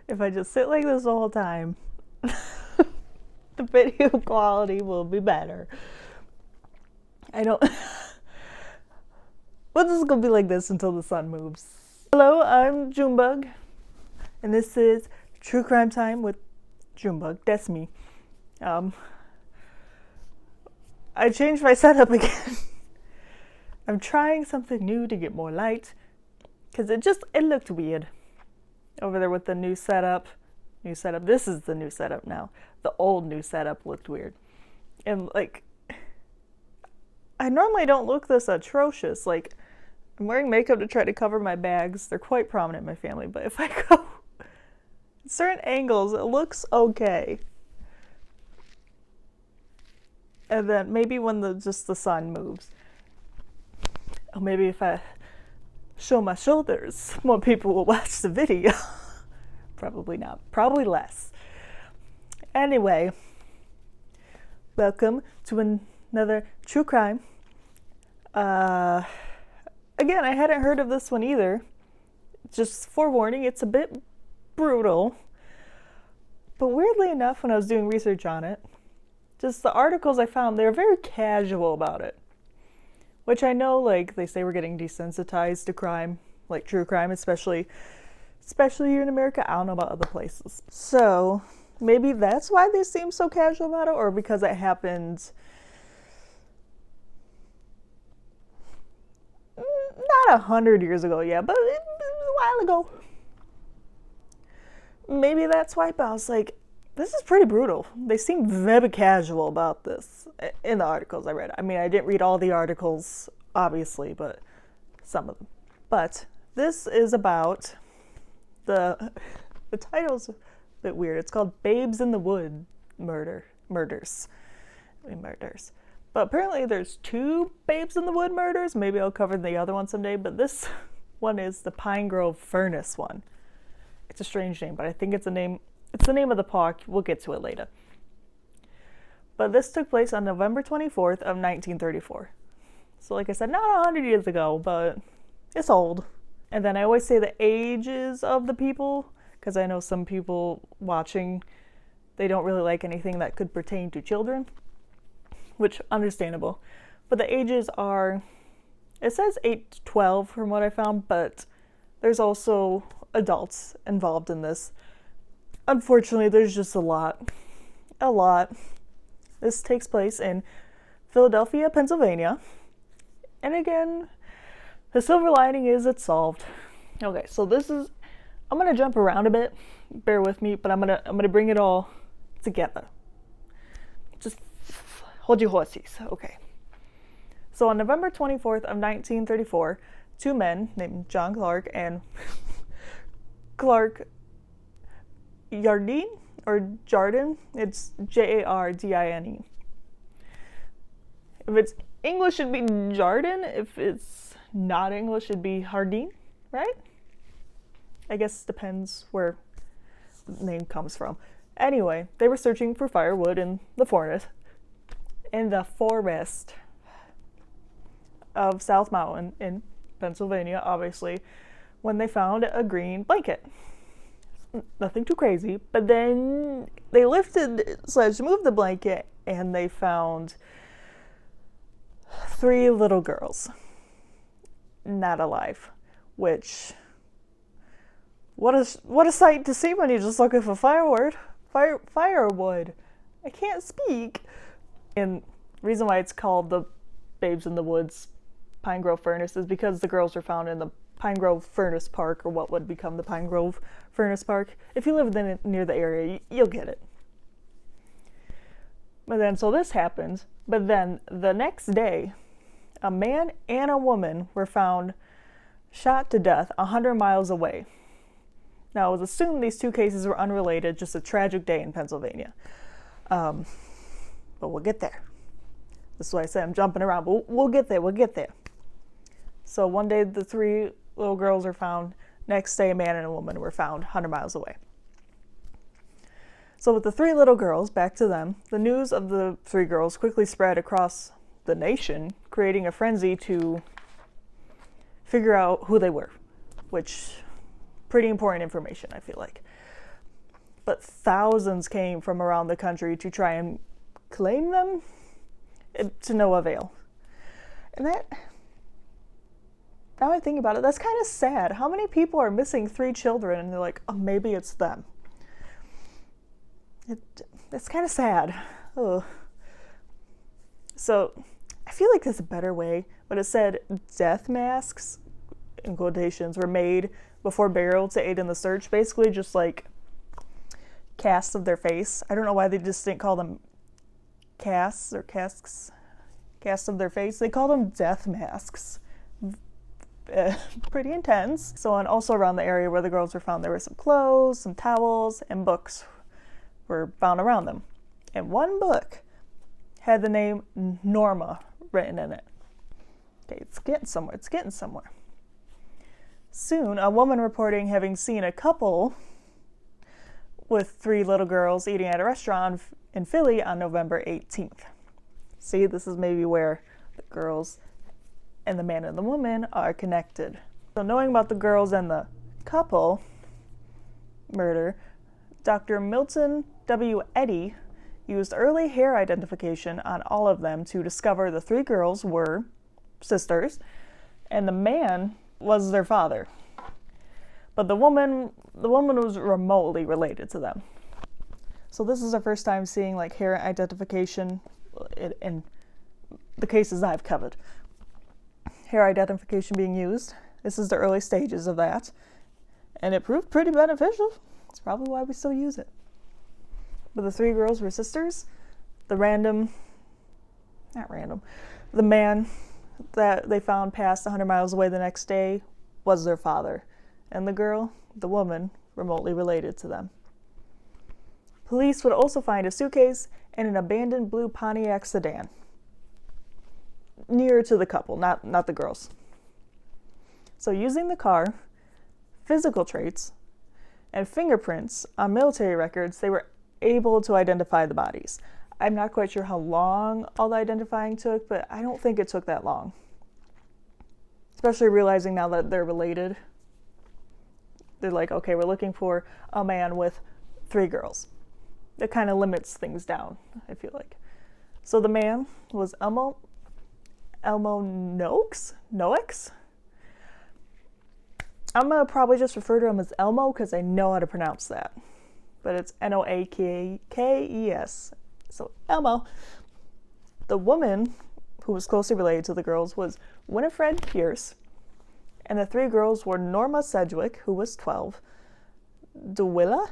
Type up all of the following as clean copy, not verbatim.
if I just sit like this the whole time, the video quality will be better. I don't. Well, this is gonna be like this until the sun moves. Hello, I'm Junebug, and this is True Crime Time with Junebug. That's me. I changed my setup again. I'm trying something new to get more light, because it looked weird over there with the new setup. This is the new setup now. The old new setup looked weird. And like, I normally don't look this atrocious. Like, I'm wearing makeup to try to cover my bags. They're quite prominent in my family, but if I go at certain angles, it looks okay. And then maybe when the sun moves. Or maybe if I show my shoulders, more people will watch the video. Probably not. Probably less. Anyway, welcome to another true crime. Again, I hadn't heard of this one either. Just forewarning, it's a bit brutal. But weirdly enough, when I was doing research on it, just the articles I found, they were very casual about it. Which I know, like, they say we're getting desensitized to crime, like true crime, especially here in America. I don't know about other places. So, maybe that's why they seem so casual about it, or because it happened not 100 years ago, yeah, but it was a while ago. Maybe that's why, but I was like, this is pretty brutal. They seem very casual about this in the articles I read. I mean, I didn't read all the articles, obviously, but some of them. But this is about the title's a bit weird. It's called Babes in the Wood Murders. But apparently there's 2 Babes in the Wood murders. Maybe I'll cover the other one someday, but this one is the Pine Grove Furnace one. It's a strange name, but I think it's the name of the park. We'll get to it later. But this took place on November 24th of 1934. So like I said, not 100 years ago, but it's old. And then I always say the ages of the people, because I know some people watching, they don't really like anything that could pertain to children, which understandable. But the ages are, it says 8 to 12 from what I found, but there's also adults involved in this. Unfortunately, there's just a lot. This takes place in Philadelphia, Pennsylvania. And again, the silver lining is it's solved. Okay, so I'm gonna jump around a bit. Bear with me, but I'm gonna bring it all together. Just hold your horses. Okay. So on November 24th of 1934, 2 men named John Clark and Clark Jardine or Jardine. It's Jardine. If it's English, it'd be Jardin. If it's not English, it'd be Hardin, right? I guess depends where the name comes from. Anyway, they were searching for firewood in the forest of South Mountain in Pennsylvania, obviously, when they found a green blanket. Nothing too crazy, but then they moved the blanket and they found 3 little girls not alive, which what a sight to see when you're just looking for firewood. I can't speak. And the reason why it's called the Babes in the Woods Pine Grove Furnace is because the girls were found in the Pine Grove Furnace Park, or what would become the Pine Grove Furnace Park. If you live near the area, you'll get it. But then, so this happened, but then the next day, a man and a woman were found shot to death 100 miles away. Now, it was assumed these 2 cases were unrelated, just a tragic day in Pennsylvania. But we'll get there. This is why I said I'm jumping around, but we'll get there. So one day the 3 little girls are found. Next day, a man and a woman were found 100 miles away. So with the 3 little girls, back to them, the news of the 3 girls quickly spread across the nation, creating a frenzy to figure out who they were. which pretty important information, I feel like. But thousands came from around the country to try and claim them, to no avail. And that, now I think about it, that's kind of sad. How many people are missing 3 children and they're like, oh, maybe it's them? It's kind of sad. Ugh. So I feel like there's a better way, but it said death masks, in quotations, were made before burial to aid in the search. Basically just like casts of their face. I don't know why they just didn't call them casts or casts of their face. They called them death masks. Pretty intense. So, and also around the area where the girls were found, there were some clothes, some towels, and books were found around them. And one book had the name Norma written in it. Okay, it's getting somewhere. Soon, a woman reporting having seen a couple with 3 little girls eating at a restaurant in Philly on November 18th. See, this is maybe where the girls and the man and the woman are connected. So knowing about the girls and the couple murder, Dr. Milton W. Eddy used early hair identification on all of them to discover the 3 girls were sisters and the man was their father. But the woman was remotely related to them. So this is our first time seeing like hair identification in the cases I've covered. Hair identification being used. This is the early stages of that. And it proved pretty beneficial. It's probably why we still use it. But the 3 girls were sisters. The man that they found passed 100 miles away the next day was their father. And the girl, the woman, remotely related to them. Police would also find a suitcase and an abandoned blue Pontiac sedan. Nearer to the couple, not the girls. So using the car, physical traits, and fingerprints on military records, they were able to identify the bodies. I'm not quite sure how long all the identifying took, but I don't think it took that long. Especially realizing now that they're related. They're like, okay, we're looking for a man with 3 girls. It kind of limits things down, I feel like. So the man was Elmo Noakes? I'm going to probably just refer to him as Elmo because I know how to pronounce that. But it's Noakes. So Elmo. The woman who was closely related to the girls was Winifred Pierce. And the 3 girls were Norma Sedgwick, who was 12, Dewilla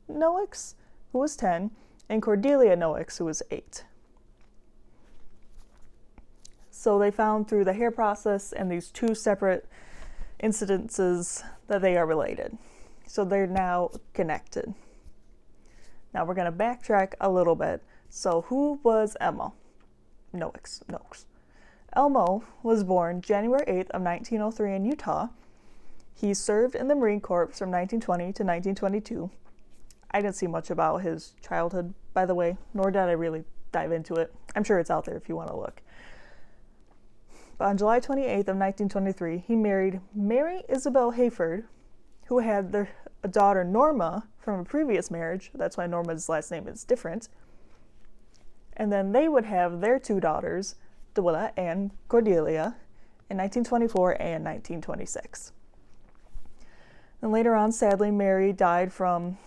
Noakes, who was 10, and Cordelia Noakes, who was 8. So they found through the hair process and these 2 separate incidences that they are related. So they're now connected. Now we're going to backtrack a little bit. So who was Elmo Noakes? Elmo was born January 8th of 1903 in Utah. He served in the Marine Corps from 1920 to 1922. I didn't see much about his childhood, by the way, nor did I really dive into it. I'm sure it's out there if you want to look. But on July 28th of 1923, he married Mary Isabel Hayford, who had a daughter Norma from a previous marriage. That's why Norma's last name is different. And then they would have their 2 daughters, Dewilla and Cordelia, in 1924 and 1926. And later on, sadly, Mary died from,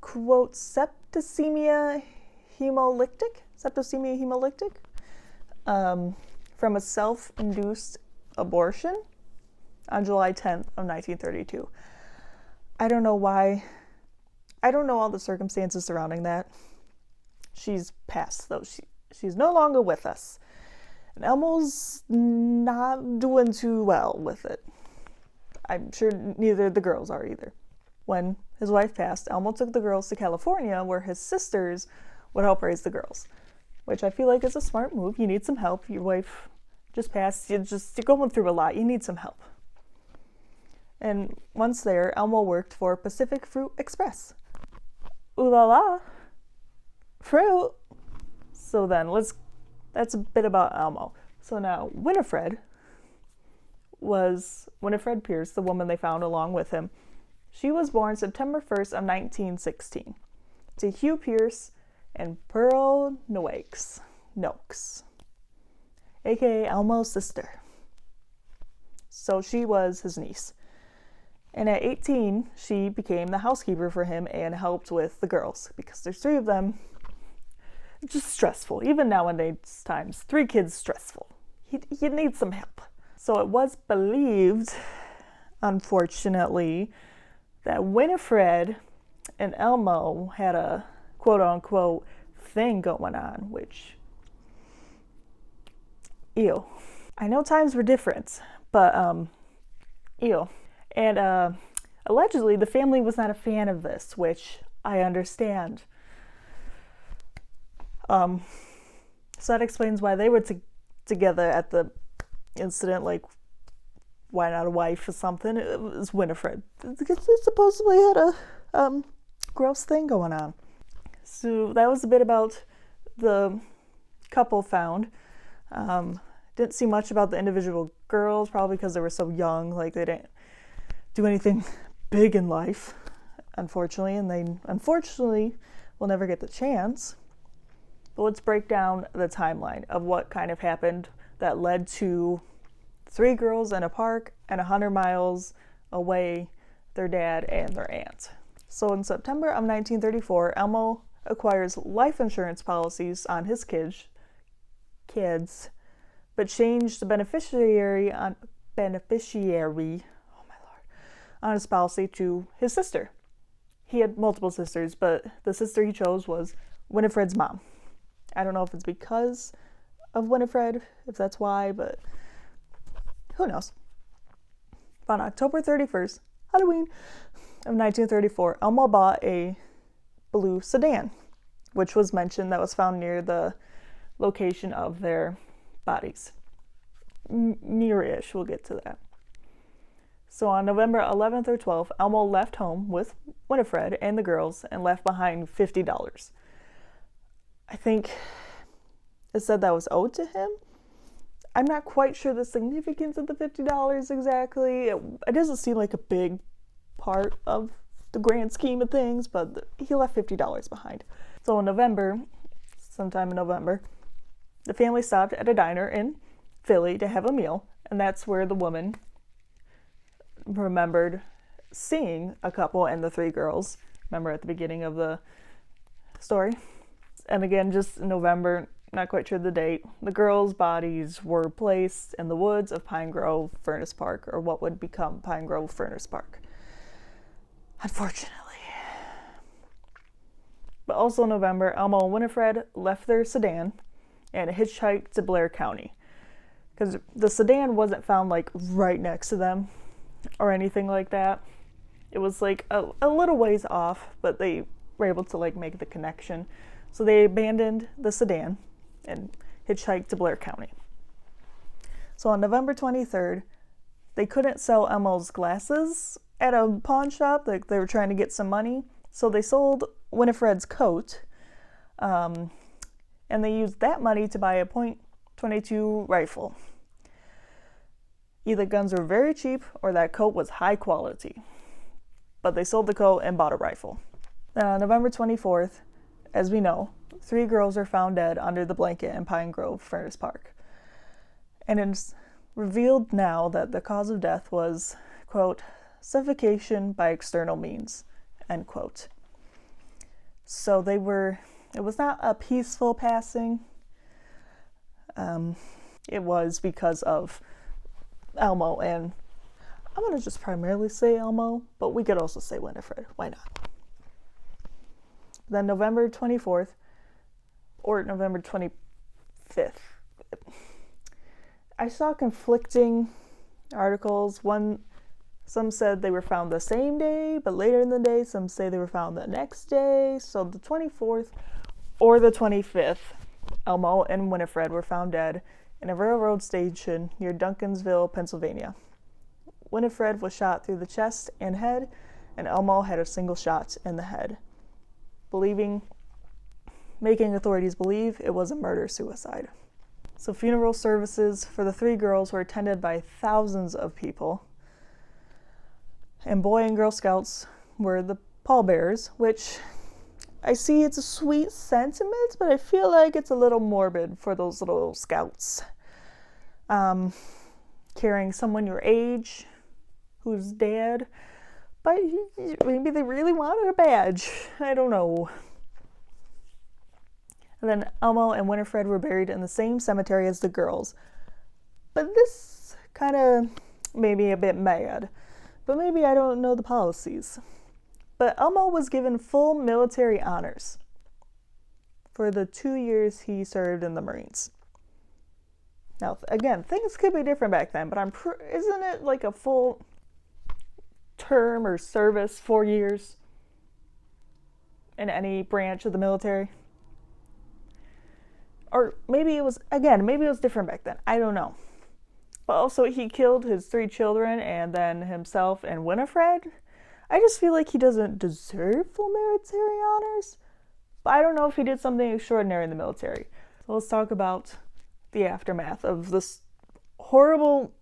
quote, septicemia hemolytic, from a self-induced abortion on July 10th of 1932. I don't know why. I don't know all the circumstances surrounding that. She's passed, though. She's no longer with us. And Elmo's not doing too well with it. I'm sure neither the girls are either. When his wife passed, Elmo took the girls to California where his sisters would help raise the girls, which I feel like is a smart move. You need some help. Your wife just passed. You're going through a lot. You need some help. And once there, Elmo worked for Pacific Fruit Express. Ooh la la. Fruit. So then that's a bit about Elmo. So now Winifred was Winifred Pierce, the woman they found along with him. She was born September 1st of 1916 to Hugh Pierce and Pearl Noakes, aka Elmo's sister. So she was his niece. And at 18, she became the housekeeper for him and helped with the girls because there's 3 of them. It's just stressful. Even nowadays times, 3 kids stressful. You need some help. So it was believed, unfortunately, that Winifred and Elmo had a quote-unquote thing going on, which, ew. I know times were different, but, ew. And allegedly, the family was not a fan of this, which I understand. So that explains why they were together at the incident, like, why not a wife or something? It was Winifred. Because they supposedly had a gross thing going on. So that was a bit about the couple found. Didn't see much about the individual girls, probably because they were so young, like they didn't do anything big in life, unfortunately, and they unfortunately will never get the chance. But let's break down the timeline of what kind of happened that led to 3 girls in a park and 100 miles away, their dad and their aunt. So in September of 1934, Elmo acquires life insurance policies on his kids, but changed the beneficiary on his policy to his sister. He had multiple sisters, but the sister he chose was Winifred's mom. I don't know if it's because of Winifred, if that's why, but who knows. On October 31st, Halloween of 1934, Elmo bought a blue sedan, which was mentioned that was found near the location of their bodies. Near-ish, we'll get to that. So on November 11th or 12th, Elmo left home with Winifred and the girls and left behind $50. I think it said that was owed to him. I'm not quite sure the significance of the $50 exactly. It doesn't seem like a big part of the grand scheme of things, but he left $50 behind. So in November, sometime in November, the family stopped at a diner in Philly to have a meal, and that's where the woman remembered seeing a couple and the 3 girls. Remember at the beginning of the story? And again, just in November, not quite sure the date, the girls' bodies were placed in the woods of Pine Grove Furnace Park, or what would become Pine Grove Furnace Park. Unfortunately. But also in November, Elmo and Winifred left their sedan and hitchhiked to Blair County. Because the sedan wasn't found like right next to them or anything like that. It was like a little ways off, but they were able to like make the connection. So they abandoned the sedan and hitchhiked to Blair County. So on November 23rd, they couldn't sell Elmo's glasses at a pawn shop. They were trying to get some money. So they sold Winifred's coat, and they used that money to buy a .22 rifle. Either guns were very cheap or that coat was high quality. But they sold the coat and bought a rifle. Then on November 24th, as we know, 3 girls are found dead under the blanket in Pine Grove Furnace Park. And it's revealed now that the cause of death was, quote, suffocation by external means, end quote. So it was not a peaceful passing. It was because of Elmo, and I'm going to just primarily say Elmo, but we could also say Winifred. Why not? Then November 24th, or November 25th, I saw conflicting articles. Some said they were found the same day, but later in the day. Some say they were found the next day. So the 24th or the 25th, Elmo and Winifred were found dead in a railroad station near Duncansville, Pennsylvania. Winifred was shot through the chest and head, and Elmo had a single shot in the head, making authorities believe it was a murder-suicide. So funeral services for the 3 girls were attended by thousands of people. And Boy and Girl Scouts were the pallbearers, which I see it's a sweet sentiment, but I feel like it's a little morbid for those little scouts. Carrying someone your age who's dead, but maybe they really wanted a badge. I don't know. And then Elmo and Winifred were buried in the same cemetery as the girls. But this kind of made me a bit mad. But maybe I don't know the policies. But Elmo was given full military honors for the 2 years he served in the Marines. Now, again, things could be different back then, but isn't it like a full term or service, 4 years in any branch of the military? Or maybe it was different back then. I don't know. But also he killed his 3 children and then himself and Winifred. I just feel like he doesn't deserve full military honors. But I don't know if he did something extraordinary in the military. So let's talk about the aftermath of this horrible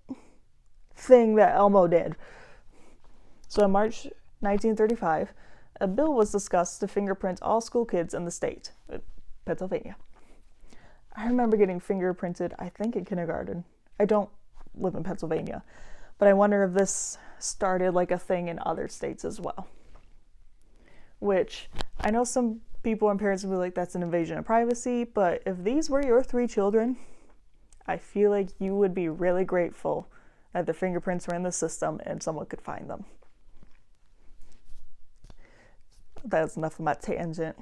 thing that Elmo did. So in March 1935, a bill was discussed to fingerprint all school kids in the state, Pennsylvania. I remember getting fingerprinted, I think in kindergarten. I don't live in Pennsylvania, but I wonder if this started like a thing in other states as well. Which, I know some people and parents will be like, that's an invasion of privacy, but if these were your 3 children, I feel like you would be really grateful that their fingerprints were in the system and someone could find them. That's enough of my tangent.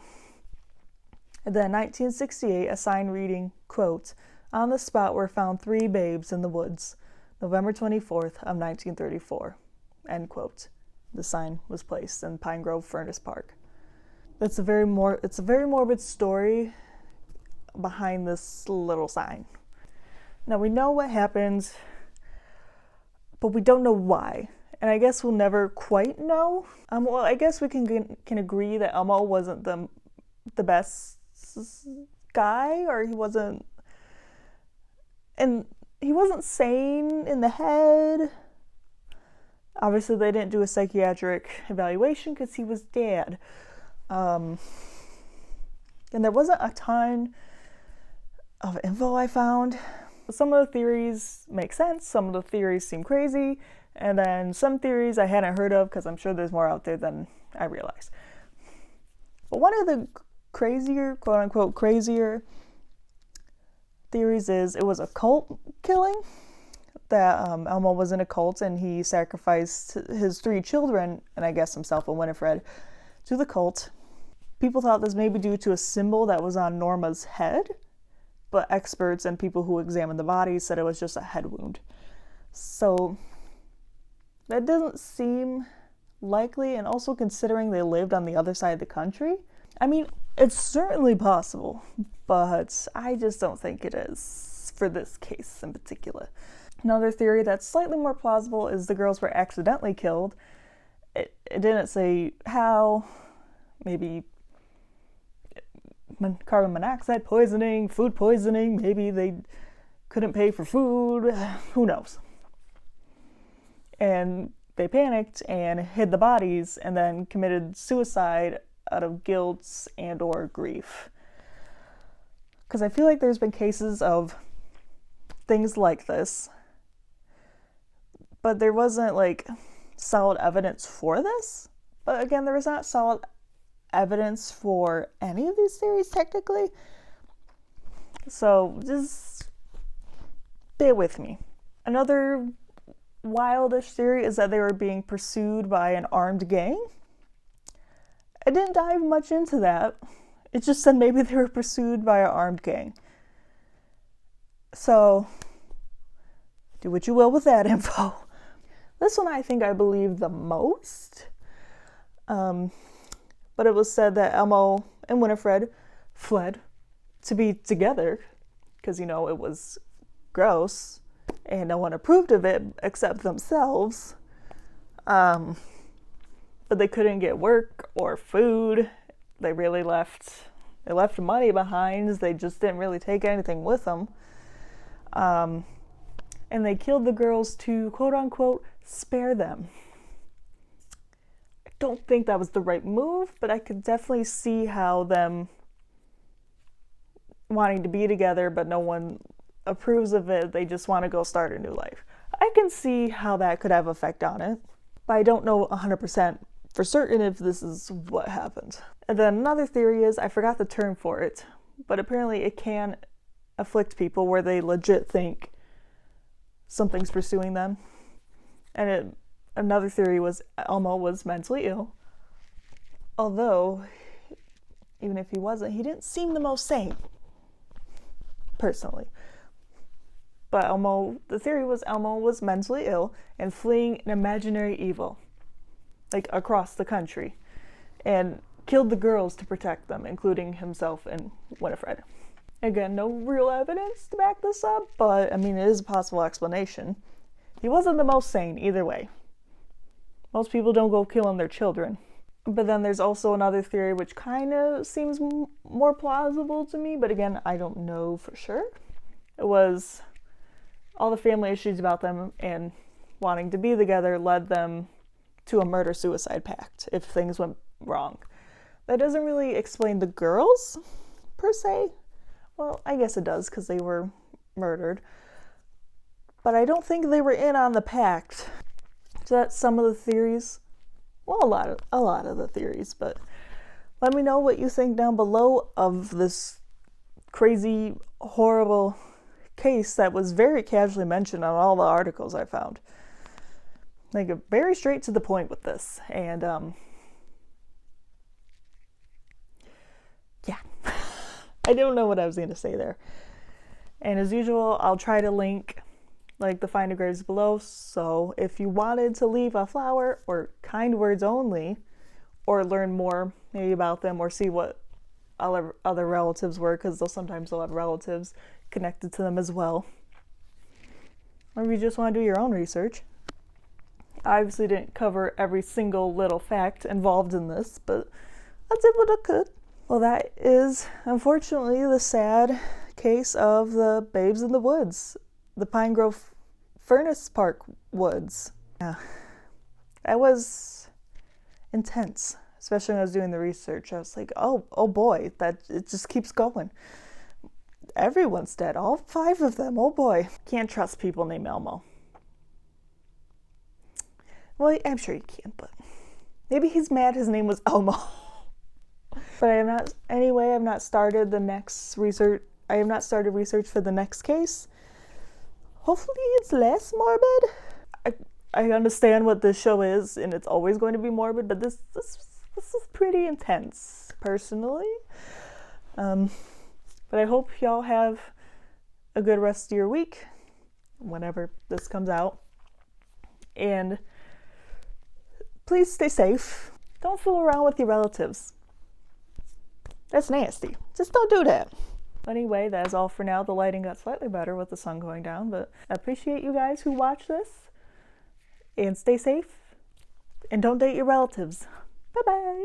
And then in 1968, a sign reading, quote, "On the spot were found 3 babes in the woods, November 24th of 1934, end quote. The sign was placed in Pine Grove Furnace Park. It's a very morbid story behind this little sign. Now we know what happened, but we don't know why. And I guess we'll never quite know. Well, I guess we can agree that Elmo wasn't the best guy, or he wasn't sane in the head. Obviously, they didn't do a psychiatric evaluation because he was dead. And there wasn't a ton of info I found. Some of the theories make sense, some of the theories seem crazy, and then some theories I hadn't heard of because I'm sure there's more out there than I realized. But one of the crazier, quote-unquote crazier theories is it was a cult killing, that Elmo was in a cult and he sacrificed his 3 children, and I guess himself and Winifred, to the cult. People thought this may be due to a symbol that was on Norma's head, but experts and people who examined the body said it was just a head wound. So that doesn't seem likely, and also considering they lived on the other side of the country, I mean, it's certainly possible, but I just don't think it is for this case in particular. Another theory that's slightly more plausible is the girls were accidentally killed. It didn't say how. Maybe carbon monoxide poisoning, food poisoning, maybe they couldn't pay for food, who knows. And they panicked and hid the bodies and then committed suicide out of guilt and or grief. Because I feel like there's been cases of things like this, but there wasn't like solid evidence for this. But again, there was not solid evidence for any of these theories technically. So just bear with me. Another wildish theory is that they were being pursued by an armed gang. I didn't dive much into that. It just said maybe they were pursued by an armed gang. So do what you will with that info. This one I think I believe the most. But it was said that Elmo and Winifred fled to be together because, it was gross and no one approved of it except themselves. But they couldn't get work or food. They left money behind. They just didn't really take anything with them. And they killed the girls to, quote unquote, spare them. I don't think that was the right move, but I could definitely see how them wanting to be together, but no one approves of it. They just want to go start a new life. I can see how that could have effect on it, but I don't know 100% for certain if this is what happened. And then another theory is, I forgot the term for it, but apparently it can afflict people where they legit think something's pursuing them. And another theory was Elmo was mentally ill. Although, even if he wasn't, he didn't seem the most sane, personally. But the theory was Elmo was mentally ill and fleeing an imaginary evil, like across the country, and killed the girls to protect them, including himself and Winifred. Again, no real evidence to back this up, but I mean, it is a possible explanation. He wasn't the most sane either way. Most people don't go killing their children. But then there's also another theory which kind of seems more plausible to me, but again, I don't know for sure. It was all the family issues about them and wanting to be together led them to a murder-suicide pact if things went wrong. That doesn't really explain the girls, per se. Well, I guess it does because they were murdered. But I don't think they were in on the pact. So that's some of the theories. Well, a lot of the theories, but let me know what you think down below of this crazy, horrible case that was very casually mentioned on all the articles I found. Like, very straight to the point with this. And, yeah. I don't know what I was going to say there. And as usual, I'll try to link like the finder graves below, so if you wanted to leave a flower or kind words only, or learn more maybe about them, or see what other relatives were, because sometimes they'll have relatives connected to them as well, or if you just want to do your own research. I obviously didn't cover every single little fact involved in this, but I did what I could. Well, that is unfortunately the sad case of the Babes in the Woods. The Pine Grove Furnace Park Woods. Yeah, that was intense, especially when I was doing the research. I was like, oh boy, that it just keeps going. Everyone's dead, all 5 of them, oh boy. Can't trust people named Elmo. Well, I'm sure you can, but maybe he's mad his name was Elmo. But I've not started research for the next case. Hopefully it's less morbid. I understand what this show is, and it's always going to be morbid, but this is pretty intense, personally. But I hope y'all have a good rest of your week, whenever this comes out. And please stay safe. Don't fool around with your relatives. That's nasty. Just don't do that. Anyway, that is all for now. The lighting got slightly better with the sun going down, but I appreciate you guys who watch this. And stay safe. And don't date your relatives. Bye-bye.